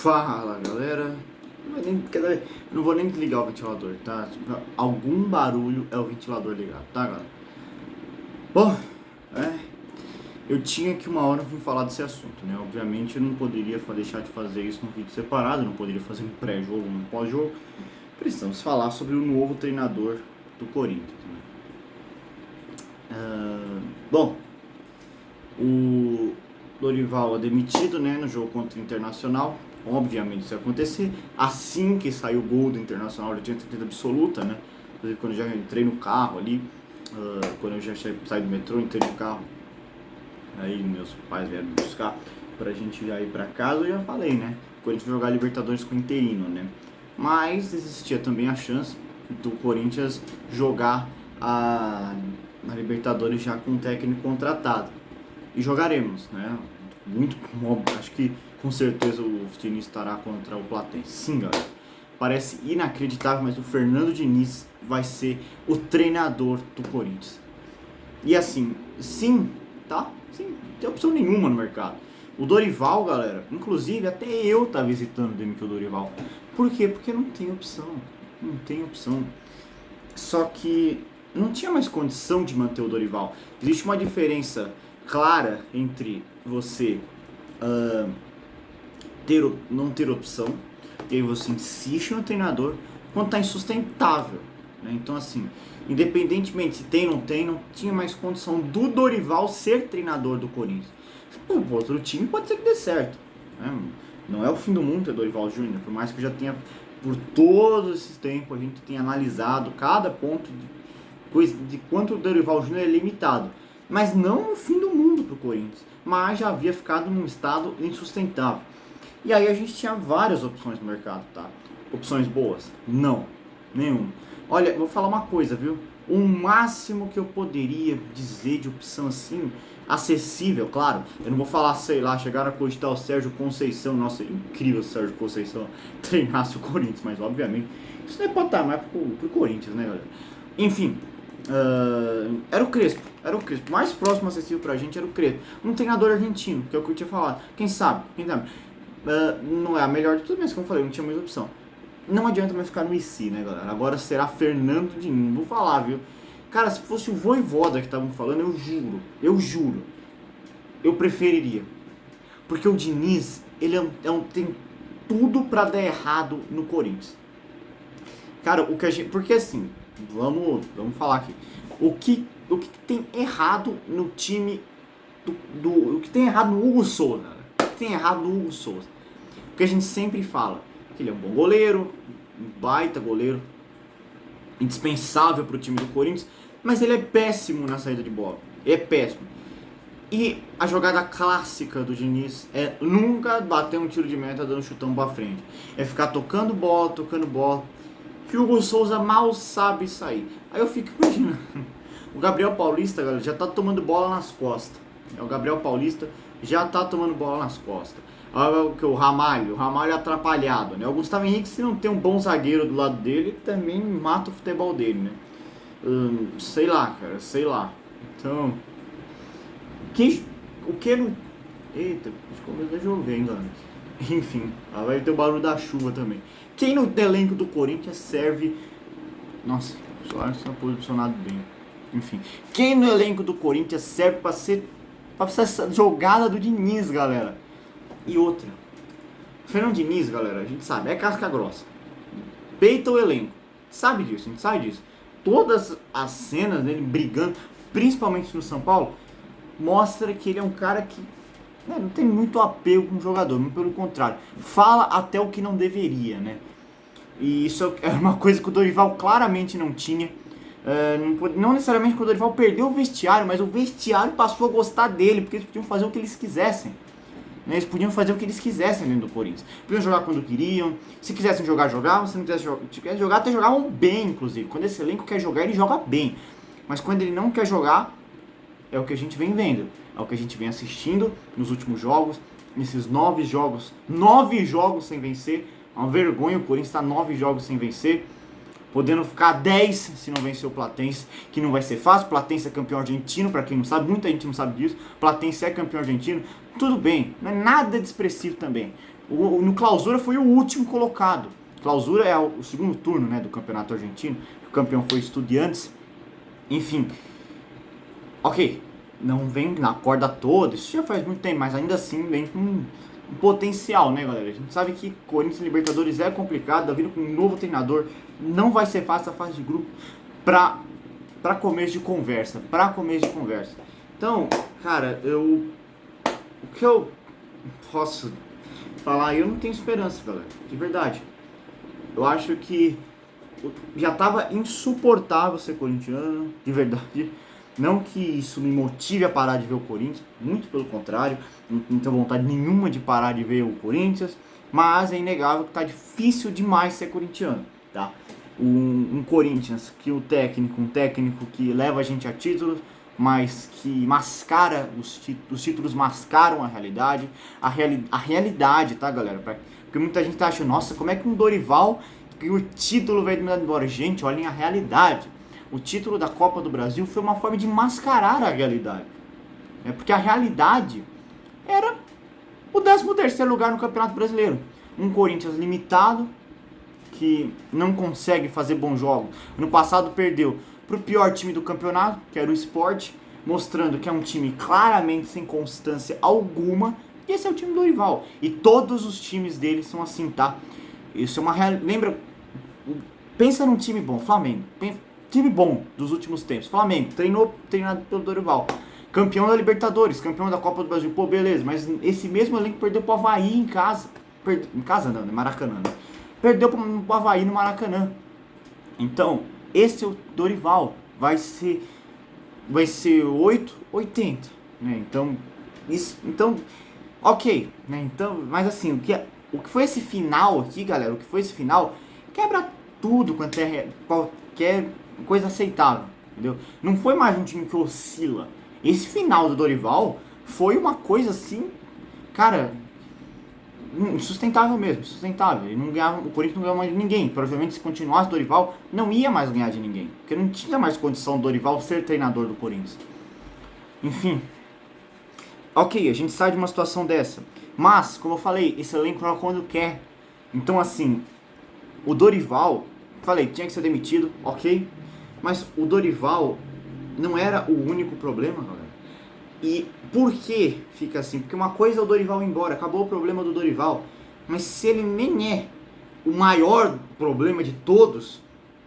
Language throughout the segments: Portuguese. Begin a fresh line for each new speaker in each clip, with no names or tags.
Fala galera, não vou nem desligar o ventilador, tá? Algum barulho é o ventilador ligado, tá galera? Bom, eu tinha que uma hora vir falar desse assunto, né? Obviamente eu não poderia deixar de fazer isso num vídeo separado, não poderia fazer um pré-jogo, um pós-jogo. Precisamos falar sobre o novo treinador do Corinthians, né? Bom, o Dorival é demitido, né, no jogo contra o Internacional. Obviamente isso ia acontecer. Assim que saiu o gol do Internacional, eu tinha certeza absoluta, né? Inclusive, quando eu já entrei no carro ali, quando eu já saí do metrô, entrei no carro, aí meus pais vieram me buscar pra gente já ir pra casa, eu já falei, né? Corinthians jogar Libertadores com o Interino, né? Mas existia também a chance do Corinthians jogar na Libertadores já com um técnico contratado. E jogaremos, né? Muito óbvio, acho que com certeza o Diniz estará contra o Platense. Sim, galera. Parece inacreditável, mas o Fernando Diniz vai ser o treinador do Corinthians. E assim, sim, tá? Sim, não tem opção nenhuma no mercado. O Dorival, galera, inclusive até eu tá visitando demitir o Dorival. Por quê? Porque não tem opção. Não tem opção. Só que não tinha mais condição de manter o Dorival. Existe uma diferença clara entre você não ter opção, e aí você insiste no treinador, quando tá insustentável, né? Então assim, independentemente se tem ou não tinha mais condição do Dorival ser treinador do Corinthians. Pô, outro time pode ser que dê certo, né? Não é o fim do mundo ter Dorival Júnior, por mais que eu já tenha, por todo esse tempo, a gente tenha analisado cada ponto de quanto o Dorival Júnior é limitado. Mas não o fim do mundo pro Corinthians, mas já havia ficado num estado insustentável. E aí a gente tinha várias opções no mercado, tá? Opções boas? Não, nenhuma. Olha, vou falar uma coisa, viu? O máximo que eu poderia dizer de opção assim, acessível, claro. Eu não vou falar, sei lá, chegaram a cogitar o Sérgio Conceição. Nossa, é incrível se o Sérgio Conceição treinasse o Corinthians, mas obviamente isso não é patamar pro Corinthians, né, galera? Enfim, era o Crespo. Mais próximo acessível pra gente era o Crespo. Um treinador argentino, que é o que eu tinha falado. Quem sabe? Não é a melhor de tudo, mas como eu falei, não tinha mais opção. Não adianta mais ficar no IC, né, galera? Agora será Fernando Diniz. Vou falar, viu? Cara, se fosse o Vojvoda que estavam falando, eu juro, eu preferiria. Porque o Diniz, ele tem tudo pra dar errado no Corinthians. Cara, o que a gente... Porque assim, vamos falar aqui. O que tem errado no time o que tem errado no Hugo Souza? O que tem errado no Hugo Souza? Porque a gente sempre fala que ele é um bom goleiro, um baita goleiro, indispensável para o time do Corinthians, mas ele é péssimo na saída de bola. Ele é péssimo. E a jogada clássica do Diniz é nunca bater um tiro de meta dando um chutão pra frente. É ficar tocando bola, que o Hugo Souza mal sabe sair. Aí eu fico imaginando, o Gabriel Paulista, galera, já tá tomando bola nas costas. O Gabriel Paulista já tá tomando bola nas costas. O Ramalho atrapalhado, né? O Gustavo Henrique, se não tem um bom zagueiro do lado dele, também mata o futebol dele, né? Sei lá, cara, sei lá. Então, o que não... Eita, começou a chover, hein, galera? Enfim, vai ter o barulho da chuva também. Quem no elenco do Corinthians serve... Nossa, o Soares está posicionado bem. Enfim, quem no elenco do Corinthians serve pra ser essa jogada do Diniz, galera? E outra, Fernando Diniz, galera, a gente sabe, é casca grossa. Peita o elenco. Sabe disso, a gente sabe disso. Todas as cenas dele brigando, principalmente no São Paulo, mostra que ele é um cara que não tem muito apego com o jogador, mas pelo contrário, fala até o que não deveria, né? E isso é uma coisa que o Dorival claramente não tinha. Não necessariamente que o Dorival perdeu o vestiário, mas o vestiário passou a gostar dele, porque eles podiam fazer o que eles quisessem. Né? Eles podiam fazer o que eles quisessem dentro do Corinthians. Podiam jogar quando queriam. Se quisessem jogar, jogavam. Se não quisessem jogar, até jogavam bem, inclusive. Quando esse elenco quer jogar, ele joga bem. Mas quando ele não quer jogar, é o que a gente vem vendo. É o que a gente vem assistindo nos últimos jogos. Nesses 9 jogos sem vencer. É uma vergonha, o Corinthians está 9 jogos sem vencer. Podendo ficar 10 se não vencer o Platense, que não vai ser fácil. Platense é campeão argentino, para quem não sabe, muita gente não sabe disso. Platense é campeão argentino, tudo bem, não é nada de expressivo também. No Clausura foi o último colocado. Clausura é o segundo turno, né, do campeonato argentino. O campeão foi Estudiantes. Enfim, ok, não vem na corda toda, isso já faz muito tempo, mas ainda assim vem com um potencial, né, galera? A gente sabe que Corinthians e Libertadores é complicado, vindo com um novo treinador, não vai ser fácil a fase de grupo para começo de conversa, Então, cara, o que eu posso falar, eu não tenho esperança, galera, de verdade. Eu acho que já tava insuportável ser corintiano, de verdade. Não que isso me motive a parar de ver o Corinthians, muito pelo contrário, não tenho vontade nenhuma de parar de ver o Corinthians, mas é inegável que tá difícil demais ser corintiano, tá? Um Corinthians que um técnico que leva a gente a títulos, mas que mascara os títulos mascaram a realidade, a realidade, tá, galera? Porque muita gente tá achando, nossa, como é que um Dorival e o título vai mandar embora? Gente, olhem a realidade. O título da Copa do Brasil foi uma forma de mascarar a realidade. Porque a realidade era o 13º lugar no Campeonato Brasileiro. Um Corinthians limitado, que não consegue fazer bons jogos. No passado perdeu para o pior time do campeonato, que era o Sport, mostrando que é um time claramente sem constância alguma. E esse é o time do Dorival. E todos os times dele são assim, tá? Isso é uma realidade. Lembra? Pensa num time bom, Flamengo. Time bom dos últimos tempos. Flamengo, treinado pelo Dorival. Campeão da Libertadores, campeão da Copa do Brasil. Pô, beleza, mas esse mesmo elenco perdeu pro Avaí em casa. Em casa não, né? Maracanã. Né? Perdeu pro Avaí no Maracanã. Então, esse é o Dorival. Vai ser 8-80. Né? Então, ok. Né? Então, mas assim, o que foi esse final aqui, galera? O que foi esse final quebra tudo quanto é qualquer coisa aceitável, entendeu? Não foi mais um time que oscila. Esse final do Dorival foi uma coisa assim, cara, insustentável mesmo, insustentável. Ele não ganhava, o Corinthians não ganhava mais de ninguém. Provavelmente se continuasse o Dorival, não ia mais ganhar de ninguém, porque não tinha mais condição do Dorival ser treinador do Corinthians. Enfim, ok, a gente sai de uma situação dessa, mas, como eu falei, esse elenco joga quando quer. Então assim, o Dorival, falei, tinha que ser demitido, ok, mas o Dorival não era o único problema, galera. E por que fica assim? Porque uma coisa é o Dorival ir embora, acabou o problema do Dorival, mas se ele nem é o maior problema de todos,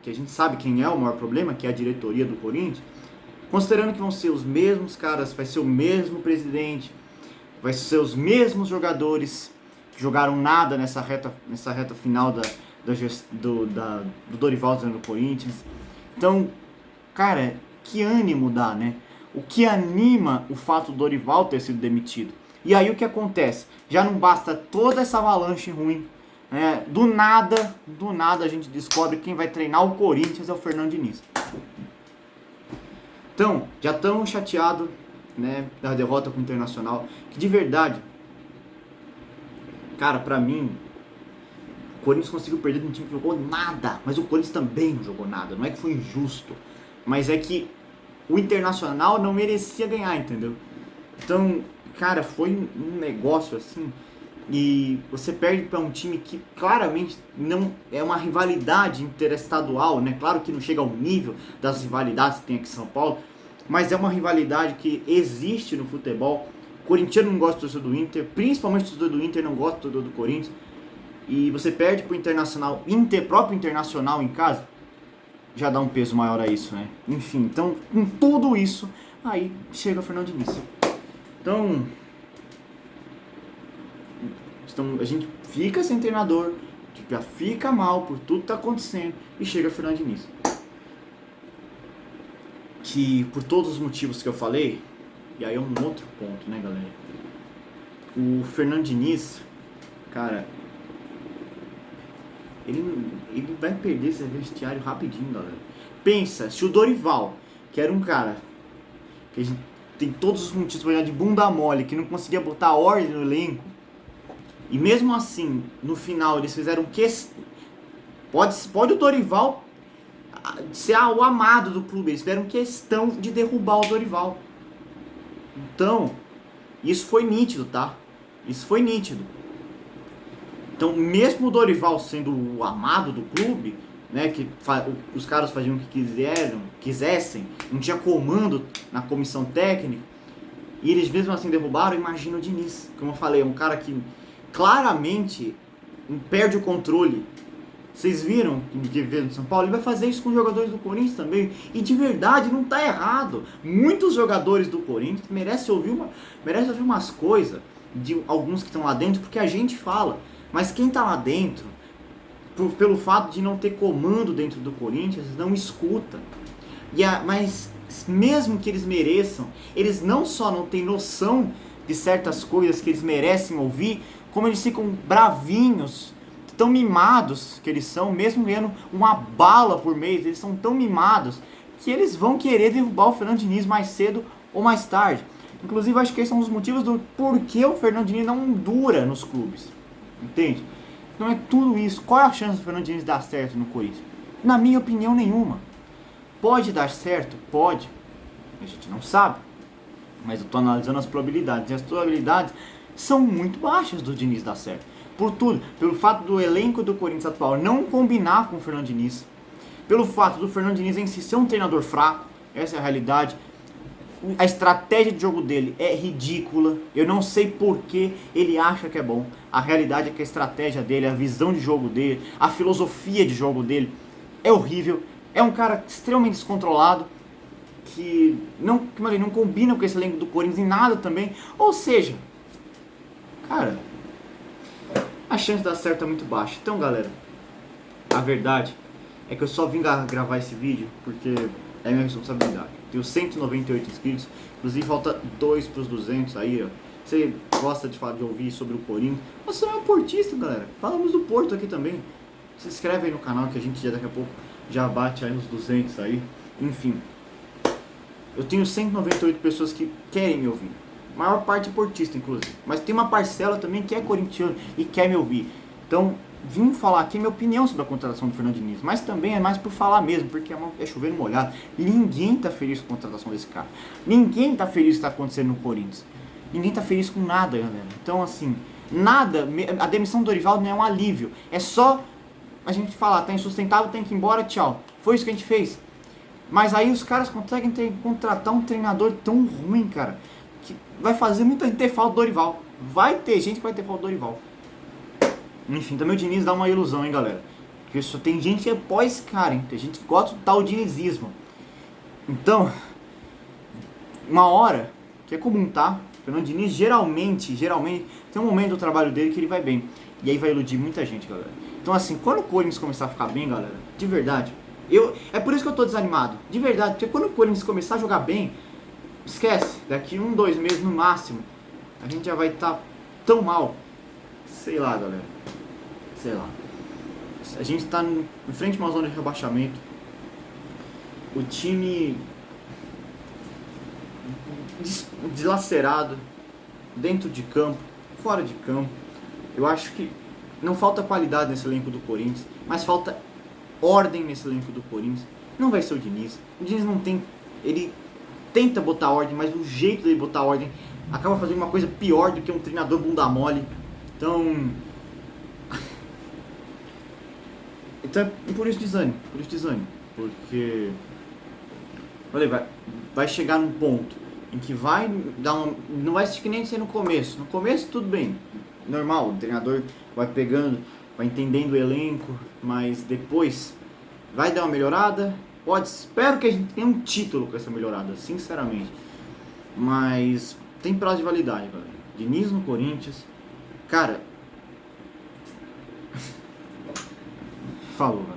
que a gente sabe quem é o maior problema, que é a diretoria do Corinthians, considerando que vão ser os mesmos caras, vai ser o mesmo presidente, vai ser os mesmos jogadores que jogaram nada nessa reta final do Dorival no Corinthians. Então, cara, que ânimo dá, né? O que anima o fato do Dorival ter sido demitido. E aí o que acontece? Já não basta toda essa avalanche ruim, né? Do nada a gente descobre que quem vai treinar o Corinthians é o Fernando Diniz. Então, já estamos chateados, né, da derrota com o Internacional, que de verdade, cara, pra mim, o Corinthians conseguiu perder de um time que jogou nada, mas o Corinthians também não jogou nada, não é que foi injusto, mas é que o Internacional não merecia ganhar, entendeu? Então, cara, foi um negócio assim, e você perde para um time que claramente não é uma rivalidade interestadual, né? Claro que não chega ao nível das rivalidades que tem aqui em São Paulo, mas é uma rivalidade que existe no futebol. O corintiano não gosta do torcedor do Inter, principalmente o torcedor do Inter não gosta do torcedor do Corinthians, e você perde pro Internacional, próprio Internacional em casa, já dá um peso maior a isso, né? Enfim, então, com tudo isso, aí chega o Fernando Diniz. Então, a gente fica sem treinador, já fica mal por tudo que tá acontecendo, e chega o Fernando Diniz. Que, por todos os motivos que eu falei, e aí é um outro ponto, né, galera? O Fernando Diniz, cara, ele vai perder esse vestiário rapidinho, galera. Pensa, se o Dorival, que era um cara que a gente tem todos os motivos para olhar de bunda mole, que não conseguia botar ordem no elenco, e mesmo assim, no final, eles fizeram pode o Dorival ser o amado do clube, eles fizeram questão de derrubar o Dorival. Então, isso foi nítido, tá? Isso foi nítido. Então, mesmo o Dorival sendo o amado do clube, né, que os caras faziam o que quisessem, não tinha comando na comissão técnica, e eles mesmo assim derrubaram, imagina o Diniz. Como eu falei, é um cara que claramente perde o controle. Vocês viram que veio no São Paulo? Ele vai fazer isso com os jogadores do Corinthians também. E de verdade, não tá errado. Muitos jogadores do Corinthians merecem ouvir umas coisas de alguns que estão lá dentro, porque a gente fala. Mas quem tá lá dentro, pelo fato de não ter comando dentro do Corinthians, não escuta. Mas mesmo que eles mereçam, eles não só não têm noção de certas coisas que eles merecem ouvir, como eles ficam bravinhos, tão mimados que eles são, mesmo ganhando uma bala por mês, eles são tão mimados que eles vão querer derrubar o Fernando Diniz mais cedo ou mais tarde. Inclusive, acho que esse é um dos motivos do porquê o Fernando Diniz não dura nos clubes. Entende? Então é tudo isso. Qual é a chance do Fernando Diniz dar certo no Corinthians? Na minha opinião, nenhuma. Pode dar certo? Pode. A gente não sabe. Mas eu estou analisando as probabilidades. E as probabilidades são muito baixas do Diniz dar certo. Por tudo. Pelo fato do elenco do Corinthians atual não combinar com o Fernando Diniz. Pelo fato do Fernando Diniz em si ser um treinador fraco. Essa é a realidade. A estratégia de jogo dele é ridícula. Eu não sei por que ele acha que é bom. A realidade é que a estratégia dele, a visão de jogo dele, a filosofia de jogo dele é horrível. É um cara extremamente descontrolado, que não combina com esse elenco do Corinthians em nada também. Ou seja, cara, a chance de dar certo é muito baixa. Então, galera, a verdade é que eu só vim gravar esse vídeo porque é minha responsabilidade. Tenho 198 inscritos, inclusive falta 2 para os 200 aí, ó. Você gosta de ouvir sobre o Corinthians? Você é um portista, galera. Falamos do Porto aqui também. Se inscreve aí no canal que a gente já daqui a pouco já bate aí uns 200 aí. Enfim, eu tenho 198 pessoas que querem me ouvir. A maior parte é portista, inclusive. Mas tem uma parcela também que é corintiano e quer me ouvir. Então, vim falar aqui minha opinião sobre a contratação do Fernando Diniz. Mas também é mais por falar mesmo, porque é chover no molhado. Ninguém tá feliz com a contratação desse cara. Ninguém tá feliz com o que tá acontecendo no Corinthians. Ninguém tá feliz com nada, galera. Então, assim, nada. A demissão do Dorival não é um alívio. É só a gente falar, tá insustentável, tem que ir embora, tchau. Foi isso que a gente fez. Mas aí os caras conseguem contratar um treinador tão ruim, cara, que vai fazer muita gente ter falta do Dorival. Vai ter gente que vai ter falta do Dorival. Enfim, também o Diniz dá uma ilusão, hein, galera. Porque só tem gente que é pós-cara, hein? Tem gente que gosta do tal dinizismo. Então, uma hora, que é comum, tá? O Fernando Diniz geralmente, tem um momento do trabalho dele que ele vai bem. E aí vai iludir muita gente, galera. Então, assim, quando o Corinthians começar a ficar bem, galera, de verdade, é por isso que eu tô desanimado. De verdade, porque quando o Corinthians começar a jogar bem, esquece, daqui 1, 2 meses no máximo, a gente já vai estar tão mal. Sei lá, galera. Sei lá. A gente tá em frente a uma zona de rebaixamento. O time deslacerado, dentro de campo, fora de campo. Eu acho que não falta qualidade nesse elenco do Corinthians, mas falta ordem nesse elenco do Corinthians. Não vai ser o Diniz. O Diniz não tem... Ele tenta botar ordem, mas o jeito dele botar ordem acaba fazendo uma coisa pior do que um treinador bunda mole. Então por isso desânimo. Porque vai chegar num ponto em que vai dar não vai ser que nem ser no começo. No começo tudo bem, normal, o treinador vai pegando, vai entendendo o elenco, mas depois vai dar uma melhorada. Espero que a gente tenha um título com essa melhorada, sinceramente. Mas tem prazo de validade, galera. Diniz no Corinthians, cara. Falou, galera.